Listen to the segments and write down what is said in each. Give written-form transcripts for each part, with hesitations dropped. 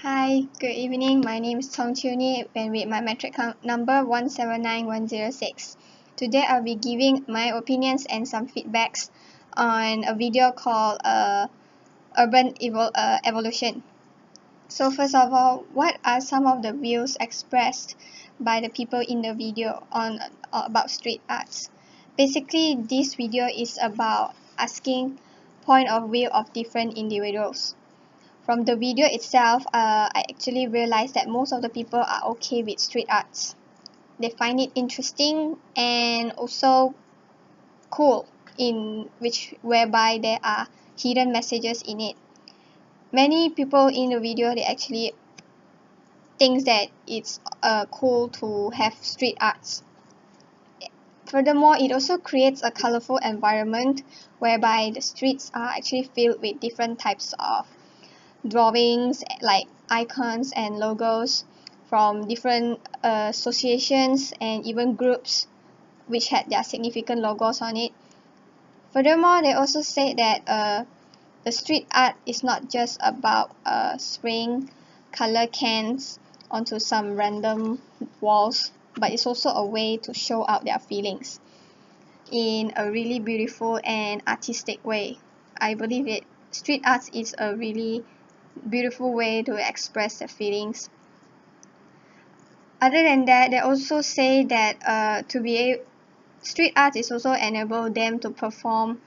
Hi, good evening. My name is Tong Chiu-ni and with my metric number 179106. Today I'll be giving my opinions and some feedbacks on a video called Urban Evolution. So first of all, what are some of the views expressed by the people in the video on about street arts? Basically, this video is about asking point of view of different individuals. From the video itself, I actually realized that most of the people are okay with street arts. They find it interesting and also cool whereby there are hidden messages in it. Many people in the video they actually think that it's cool to have street arts. Furthermore, it also creates a colorful environment whereby the streets are actually filled with different types of drawings like icons and logos from different associations and even groups which had their significant logos on it. Furthermore, they also say that the street art is not just about spraying color cans onto some random walls, but it's also a way to show out their feelings in a really beautiful and artistic way. I believe it. Street arts is a really beautiful way to express their feelings. Other than that, they also say that street art is also enable them to perform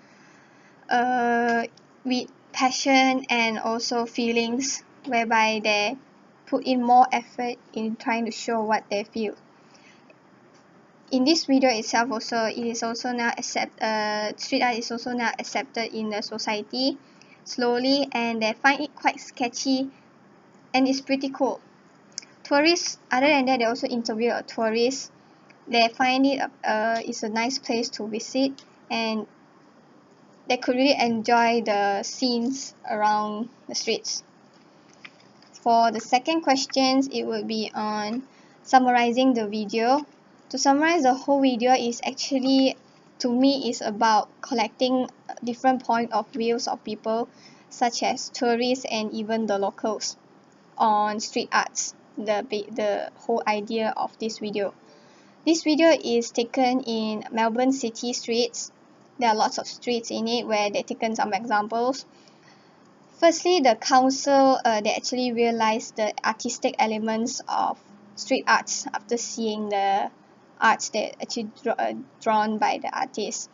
with passion and also feelings, whereby they put in more effort in trying to show what they feel. In this video itself also, it is also now street art is also now accepted in the society slowly, and they find it quite sketchy and it's pretty cool. Tourists, other than that, they also interview a tourist. They find it is a nice place to visit, and they could really enjoy the scenes around the streets. For the second questions, it would be on summarizing the video. To summarize the whole video is actually, to me, is about collecting different point of views of people such as tourists and even the locals on street arts, the whole idea of this video. This video is taken in Melbourne city streets. There are lots of streets in it where they've taken some examples. Firstly, the council they actually realized the artistic elements of street arts after seeing the arts that actually drawn by the artists.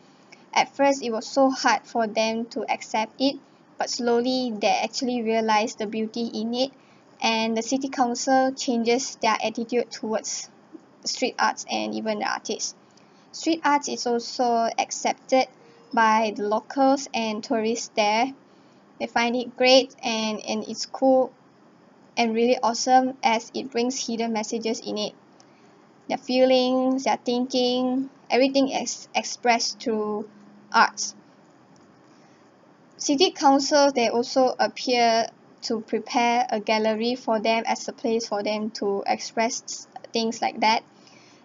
At first, it was so hard for them to accept it, but slowly they actually realized the beauty in it, and the city council changes their attitude towards street arts and even the artists. Street arts is also accepted by the locals and tourists there. They find it great and it's cool and really awesome as it brings hidden messages in it. Their feelings, their thinking, everything is expressed through arts. City councils they also appear to prepare a gallery for them as a place for them to express things like that.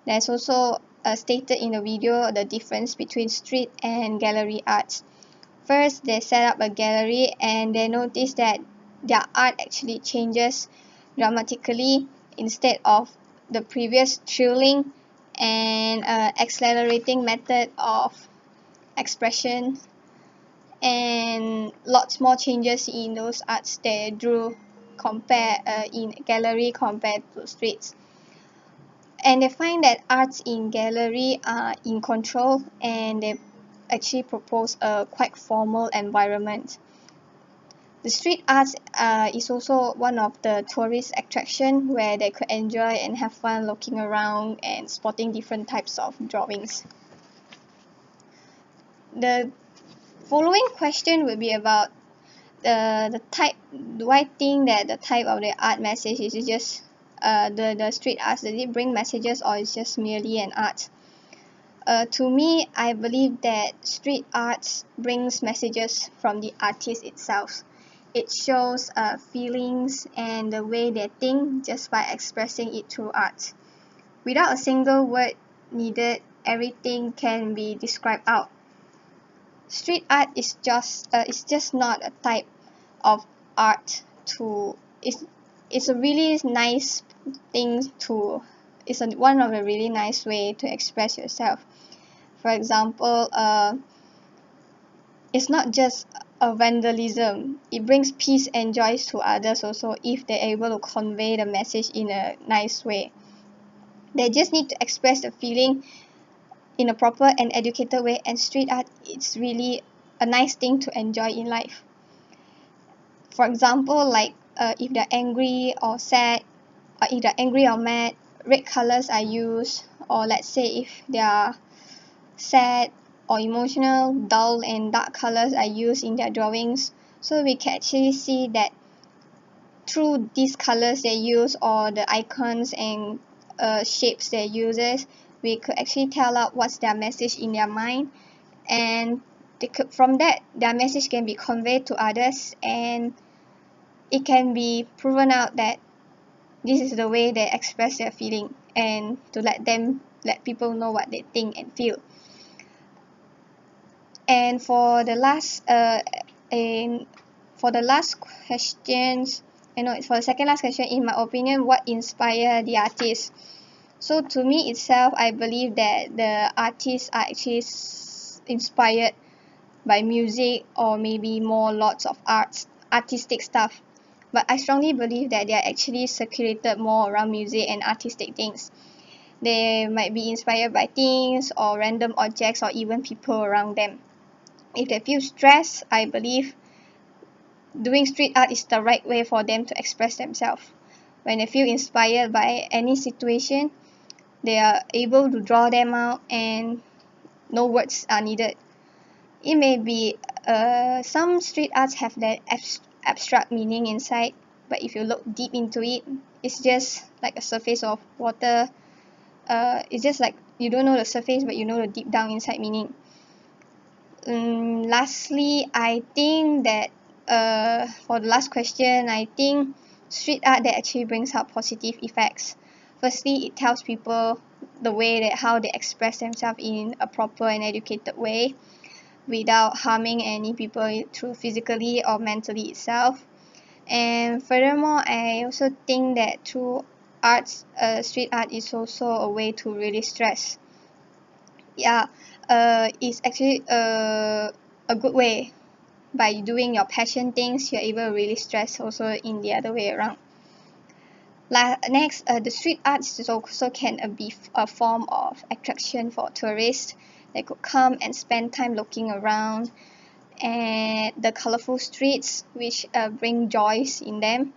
There's also stated in the video the difference between street and gallery arts. First, they set up a gallery and they notice that their art actually changes dramatically instead of the previous thrilling and accelerating method of expression, and lots more changes in those arts they drew in gallery compared to streets. And they find that arts in gallery are in control and they actually propose a quite formal environment. The street arts is also one of the tourist attraction where they could enjoy and have fun looking around and spotting different types of drawings. The following question will be about the type. Do I think that the type of the art message is just the street arts, does it bring messages or is just merely an art? To me, I believe that street arts brings messages from the artist itself. It shows feelings and the way they think just by expressing it through art. Without a single word needed, everything can be described out. Street art is just not a type of art to it's it's a really nice thing to one of the really nice way to express yourself. For example, it's not just a vandalism. It brings peace and joy to others also if they're able to convey the message in a nice way. They just need to express the feeling in a proper and educated way, and street art it's really a nice thing to enjoy in life. For example, like if they're angry or sad, or if they're angry or mad, red colors are used. Or let's say if they are sad or emotional, dull and dark colors are used in their drawings. So we can actually see that through these colors they use, or the icons and shapes they uses, we could actually tell out what's their message in their mind, and from that their message can be conveyed to others, and it can be proven out that this is the way they express their feeling, and to let people know what they think and feel. And for the last questions, for the second last question, in my opinion, what inspire the artist? So to me itself, I believe that the artists are actually inspired by music, or maybe more lots of artistic stuff. But I strongly believe that they are actually circulated more around music and artistic things. They might be inspired by things or random objects or even people around them. If they feel stressed, I believe doing street art is the right way for them to express themselves. When they feel inspired by any situation, they are able to draw them out and no words are needed. It may be some street arts have that abstract meaning inside, but if you look deep into it, it's just like a surface of water. It's just like you don't know the surface, but you know the deep down inside meaning. Lastly, I think that for the last question, I think street art that actually brings out positive effects. Firstly, it tells people the way that how they express themselves in a proper and educated way, without harming any people through physically or mentally itself. And furthermore, I also think that through street art is also a way to release stress. Yeah, it's actually a good way. By doing your passion things, you're able to release stress also in the other way around. Next, the street arts is also can be a form of attraction for tourists. They could come and spend time looking around and the colorful streets, which bring joys in them,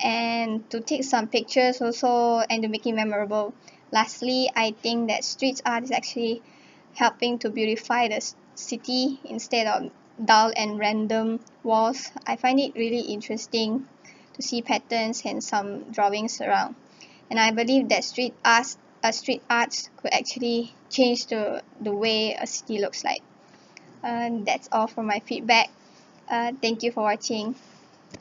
and to take some pictures also, and to make it memorable. Lastly, I think that street art is actually helping to beautify the city instead of dull and random walls. I find it really interesting to see patterns and some drawings around, and I believe that street arts could actually change the way a city looks like. And that's all for my feedback. Thank you for watching.